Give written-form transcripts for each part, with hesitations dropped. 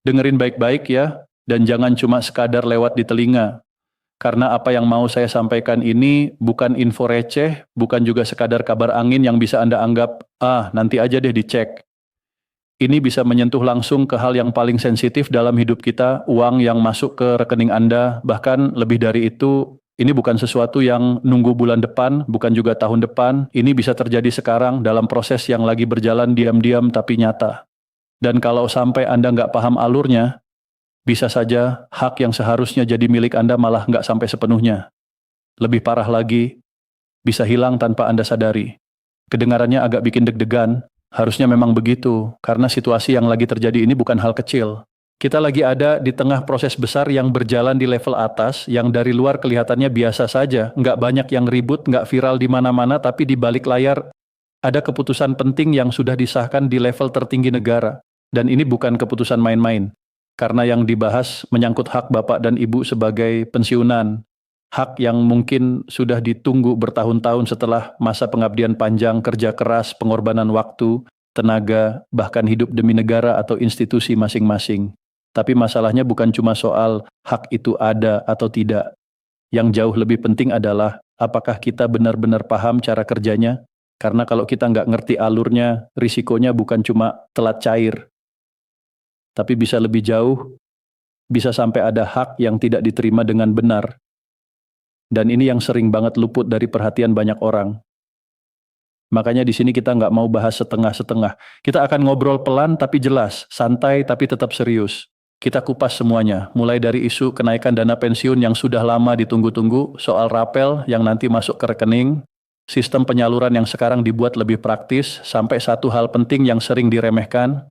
Dengerin baik-baik ya, dan jangan cuma sekadar lewat di telinga. Karena apa yang mau saya sampaikan ini bukan info receh, bukan juga sekadar kabar angin yang bisa Anda anggap, nanti aja deh dicek. Ini bisa menyentuh langsung ke hal yang paling sensitif dalam hidup kita, uang yang masuk ke rekening Anda, bahkan lebih dari itu, ini bukan sesuatu yang nunggu bulan depan, bukan juga tahun depan, ini bisa terjadi sekarang dalam proses yang lagi berjalan diam-diam tapi nyata. Dan kalau sampai Anda nggak paham alurnya, bisa saja hak yang seharusnya jadi milik Anda malah nggak sampai sepenuhnya. Lebih parah lagi, bisa hilang tanpa Anda sadari. Kedengarannya agak bikin deg-degan, harusnya memang begitu, karena situasi yang lagi terjadi ini bukan hal kecil. Kita lagi ada di tengah proses besar yang berjalan di level atas, yang dari luar kelihatannya biasa saja, nggak banyak yang ribut, nggak viral di mana-mana, tapi di balik layar ada keputusan penting yang sudah disahkan di level tertinggi negara. Dan ini bukan keputusan main-main, karena yang dibahas menyangkut hak Bapak dan Ibu sebagai pensiunan, hak yang mungkin sudah ditunggu bertahun-tahun setelah masa pengabdian panjang, kerja keras, pengorbanan waktu, tenaga, bahkan hidup demi negara atau institusi masing-masing. Tapi masalahnya bukan cuma soal hak itu ada atau tidak. Yang jauh lebih penting adalah apakah kita benar-benar paham cara kerjanya, karena kalau kita nggak ngerti alurnya, risikonya bukan cuma telat cair, tapi bisa lebih jauh, bisa sampai ada hak yang tidak diterima dengan benar. Dan ini yang sering banget luput dari perhatian banyak orang. Makanya di sini kita nggak mau bahas setengah-setengah. Kita akan ngobrol pelan tapi jelas, santai tapi tetap serius. Kita kupas semuanya, mulai dari isu kenaikan dana pensiun yang sudah lama ditunggu-tunggu, soal rapel yang nanti masuk ke rekening, sistem penyaluran yang sekarang dibuat lebih praktis, sampai satu hal penting yang sering diremehkan.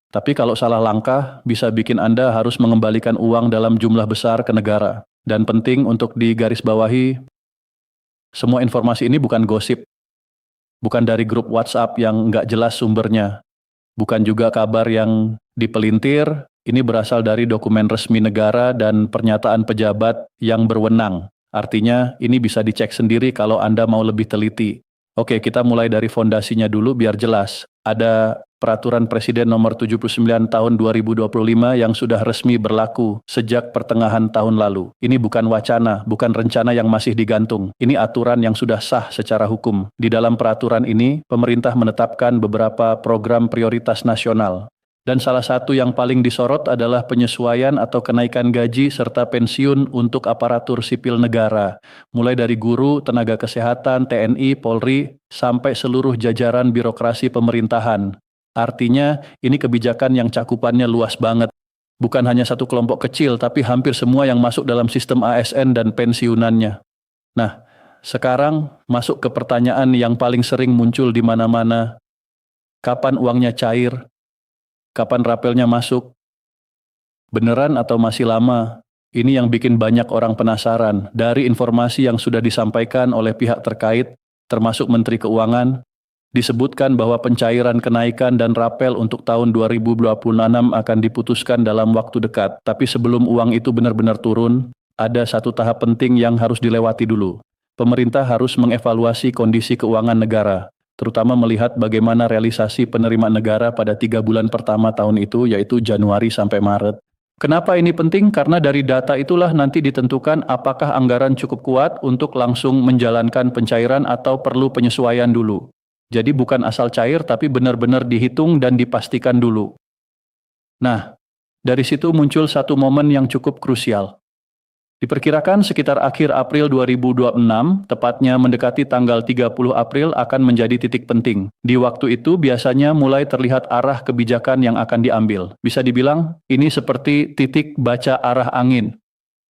Tapi kalau salah langkah, bisa bikin Anda harus mengembalikan uang dalam jumlah besar ke negara. Dan penting untuk digarisbawahi, semua informasi ini bukan gosip, bukan dari grup WhatsApp yang nggak jelas sumbernya, bukan juga kabar yang dipelintir, ini berasal dari dokumen resmi negara dan pernyataan pejabat yang berwenang. Artinya, ini bisa dicek sendiri kalau Anda mau lebih teliti. Oke, kita mulai dari fondasinya dulu biar jelas. Ada Peraturan Presiden Nomor 79 Tahun 2025 yang sudah resmi berlaku sejak pertengahan tahun lalu. Ini bukan wacana, bukan rencana yang masih digantung. Ini aturan yang sudah sah secara hukum. Di dalam peraturan ini, pemerintah menetapkan beberapa program prioritas nasional. Dan salah satu yang paling disorot adalah penyesuaian atau kenaikan gaji serta pensiun untuk aparatur sipil negara, mulai dari guru, tenaga kesehatan, TNI, Polri, sampai seluruh jajaran birokrasi pemerintahan. Artinya, ini kebijakan yang cakupannya luas banget. Bukan hanya satu kelompok kecil, tapi hampir semua yang masuk dalam sistem ASN dan pensiunannya. Nah, sekarang masuk ke pertanyaan yang paling sering muncul di mana-mana. Kapan uangnya cair? Kapan rapelnya masuk? Beneran atau masih lama? Ini yang bikin banyak orang penasaran. Dari informasi yang sudah disampaikan oleh pihak terkait, termasuk Menteri Keuangan, disebutkan bahwa pencairan kenaikan dan rapel untuk tahun 2026 akan diputuskan dalam waktu dekat. Tapi sebelum uang itu benar-benar turun, ada satu tahap penting yang harus dilewati dulu. Pemerintah harus mengevaluasi kondisi keuangan negara, terutama melihat bagaimana realisasi penerimaan negara pada 3 bulan pertama tahun itu, yaitu Januari sampai Maret. Kenapa ini penting? Karena dari data itulah nanti ditentukan apakah anggaran cukup kuat untuk langsung menjalankan pencairan atau perlu penyesuaian dulu. Jadi bukan asal cair, tapi benar-benar dihitung dan dipastikan dulu. Nah, dari situ muncul satu momen yang cukup krusial. Diperkirakan sekitar akhir April 2026, tepatnya mendekati tanggal 30 April akan menjadi titik penting. Di waktu itu biasanya mulai terlihat arah kebijakan yang akan diambil. Bisa dibilang, ini seperti titik baca arah angin.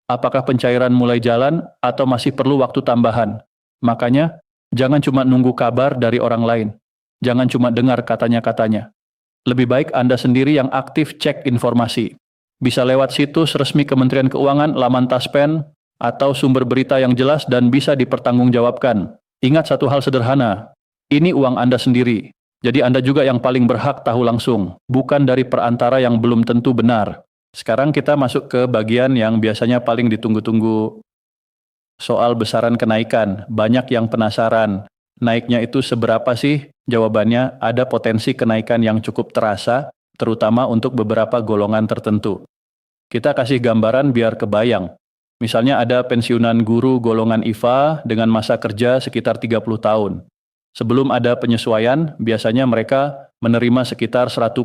Apakah pencairan mulai jalan atau masih perlu waktu tambahan? Makanya, jangan cuma nunggu kabar dari orang lain. Jangan cuma dengar katanya-katanya. Lebih baik Anda sendiri yang aktif cek informasi. Bisa lewat situs resmi Kementerian Keuangan, laman Taspen, atau sumber berita yang jelas dan bisa dipertanggungjawabkan. Ingat satu hal sederhana, ini uang Anda sendiri. Jadi Anda juga yang paling berhak tahu langsung, bukan dari perantara yang belum tentu benar. Sekarang kita masuk ke bagian yang biasanya paling ditunggu-tunggu. Soal besaran kenaikan, banyak yang penasaran. Naiknya itu seberapa sih? Jawabannya, ada potensi kenaikan yang cukup terasa, terutama untuk beberapa golongan tertentu. Kita kasih gambaran biar kebayang. Misalnya ada pensiunan guru golongan IVA dengan masa kerja sekitar 30 tahun. Sebelum ada penyesuaian, biasanya mereka menerima sekitar 1,9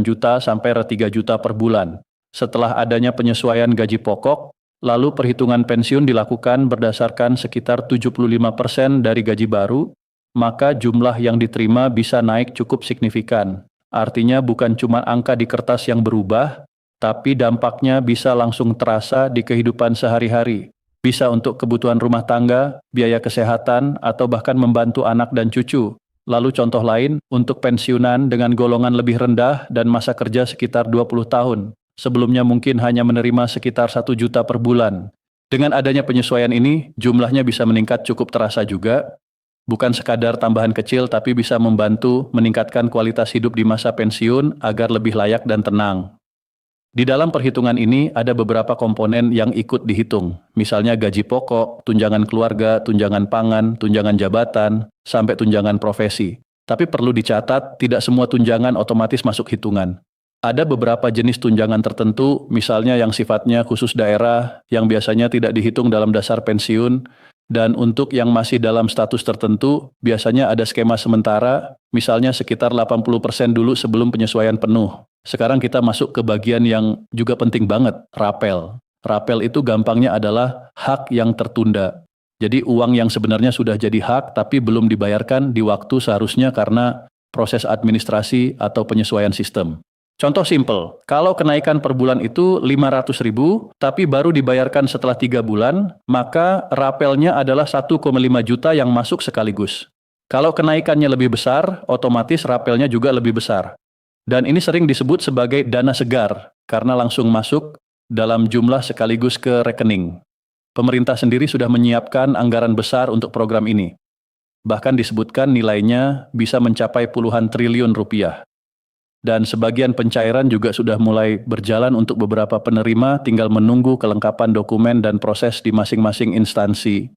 juta sampai 3 juta per bulan. Setelah adanya penyesuaian gaji pokok, lalu perhitungan pensiun dilakukan berdasarkan sekitar 75% dari gaji baru, maka jumlah yang diterima bisa naik cukup signifikan. Artinya bukan cuma angka di kertas yang berubah, tapi dampaknya bisa langsung terasa di kehidupan sehari-hari. Bisa untuk kebutuhan rumah tangga, biaya kesehatan, atau bahkan membantu anak dan cucu. Lalu contoh lain, untuk pensiunan dengan golongan lebih rendah dan masa kerja sekitar 20 tahun. Sebelumnya mungkin hanya menerima sekitar 1 juta per bulan. Dengan adanya penyesuaian ini, jumlahnya bisa meningkat cukup terasa juga. Bukan sekadar tambahan kecil, tapi bisa membantu meningkatkan kualitas hidup di masa pensiun agar lebih layak dan tenang. Di dalam perhitungan ini ada beberapa komponen yang ikut dihitung, misalnya gaji pokok, tunjangan keluarga, tunjangan pangan, tunjangan jabatan, sampai tunjangan profesi. Tapi perlu dicatat, tidak semua tunjangan otomatis masuk hitungan. Ada beberapa jenis tunjangan tertentu, misalnya yang sifatnya khusus daerah, yang biasanya tidak dihitung dalam dasar pensiun, dan untuk yang masih dalam status tertentu, biasanya ada skema sementara, misalnya sekitar 80% dulu sebelum penyesuaian penuh. Sekarang kita masuk ke bagian yang juga penting banget, rapel. Rapel itu gampangnya adalah hak yang tertunda. Jadi uang yang sebenarnya sudah jadi hak tapi belum dibayarkan di waktu seharusnya karena proses administrasi atau penyesuaian sistem. Contoh simple, kalau kenaikan per bulan itu 500.000 tapi baru dibayarkan setelah 3 bulan, maka rapelnya adalah 1,5 juta yang masuk sekaligus. Kalau kenaikannya lebih besar, otomatis rapelnya juga lebih besar. Dan ini sering disebut sebagai dana segar, karena langsung masuk dalam jumlah sekaligus ke rekening. Pemerintah sendiri sudah menyiapkan anggaran besar untuk program ini. Bahkan disebutkan nilainya bisa mencapai puluhan triliun rupiah. Dan sebagian pencairan juga sudah mulai berjalan untuk beberapa penerima, tinggal menunggu kelengkapan dokumen dan proses di masing-masing instansi.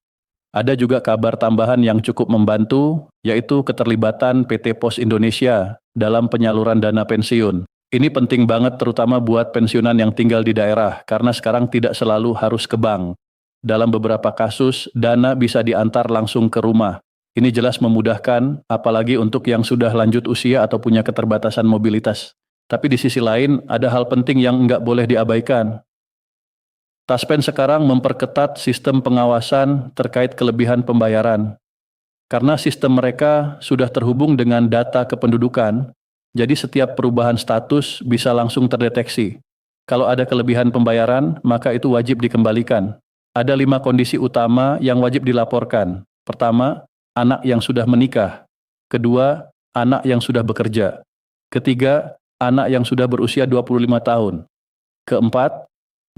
Ada juga kabar tambahan yang cukup membantu, yaitu keterlibatan PT Pos Indonesia dalam penyaluran dana pensiun. Ini penting banget terutama buat pensiunan yang tinggal di daerah, karena sekarang tidak selalu harus ke bank. Dalam beberapa kasus, dana bisa diantar langsung ke rumah. Ini jelas memudahkan, apalagi untuk yang sudah lanjut usia atau punya keterbatasan mobilitas. Tapi di sisi lain, ada hal penting yang nggak boleh diabaikan. Taspen sekarang memperketat sistem pengawasan terkait kelebihan pembayaran. Karena sistem mereka sudah terhubung dengan data kependudukan, jadi setiap perubahan status bisa langsung terdeteksi. Kalau ada kelebihan pembayaran, maka itu wajib dikembalikan. Ada 5 kondisi utama yang wajib dilaporkan. Pertama, anak yang sudah menikah. Kedua, anak yang sudah bekerja. Ketiga, anak yang sudah berusia 25 tahun. Keempat,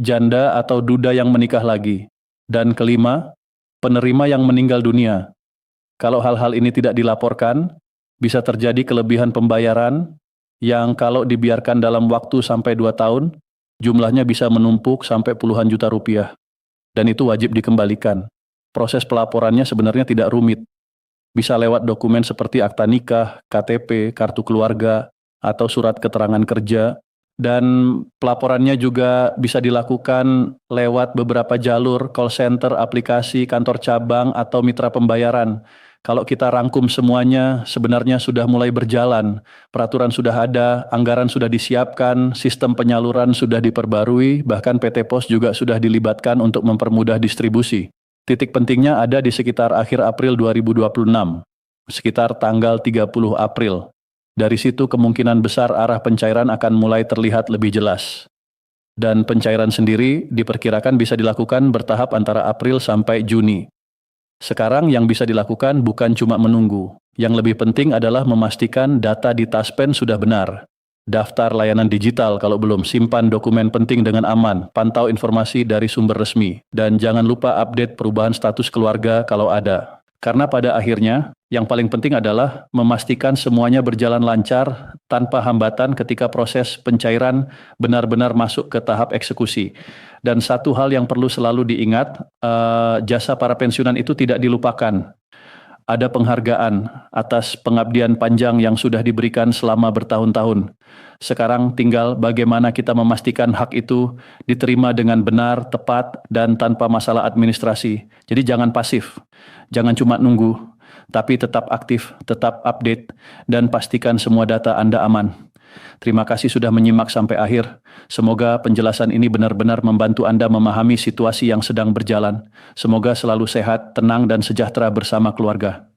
janda atau duda yang menikah lagi. Dan kelima, penerima yang meninggal dunia. Kalau hal-hal ini tidak dilaporkan, bisa terjadi kelebihan pembayaran yang kalau dibiarkan dalam waktu sampai 2 tahun, jumlahnya bisa menumpuk sampai puluhan juta rupiah. Dan itu wajib dikembalikan. Proses pelaporannya sebenarnya tidak rumit. Bisa lewat dokumen seperti akta nikah, KTP, kartu keluarga, atau surat keterangan kerja. Dan pelaporannya juga bisa dilakukan lewat beberapa jalur, call center, aplikasi, kantor cabang, atau mitra pembayaran. Kalau kita rangkum semuanya, sebenarnya sudah mulai berjalan. Peraturan sudah ada, anggaran sudah disiapkan, sistem penyaluran sudah diperbarui, bahkan PT Pos juga sudah dilibatkan untuk mempermudah distribusi. Titik pentingnya ada di sekitar akhir April 2026, sekitar tanggal 30 April. Dari situ kemungkinan besar arah pencairan akan mulai terlihat lebih jelas. Dan pencairan sendiri diperkirakan bisa dilakukan bertahap antara April sampai Juni. Sekarang yang bisa dilakukan bukan cuma menunggu. Yang lebih penting adalah memastikan data di Taspen sudah benar. Daftar layanan digital kalau belum, simpan dokumen penting dengan aman, pantau informasi dari sumber resmi, dan jangan lupa update perubahan status keluarga kalau ada. Karena pada akhirnya, yang paling penting adalah memastikan semuanya berjalan lancar tanpa hambatan ketika proses pencairan benar-benar masuk ke tahap eksekusi. Dan satu hal yang perlu selalu diingat, jasa para pensiunan itu tidak dilupakan. ada penghargaan atas pengabdian panjang yang sudah diberikan selama bertahun-tahun. Sekarang tinggal bagaimana kita memastikan hak itu diterima dengan benar, tepat, dan tanpa masalah administrasi. Jadi jangan pasif, jangan cuma nunggu, tapi tetap aktif, tetap update, dan pastikan semua data Anda aman. Terima kasih sudah menyimak sampai akhir. Semoga penjelasan ini benar-benar membantu Anda memahami situasi yang sedang berjalan. Semoga selalu sehat, tenang, dan sejahtera bersama keluarga.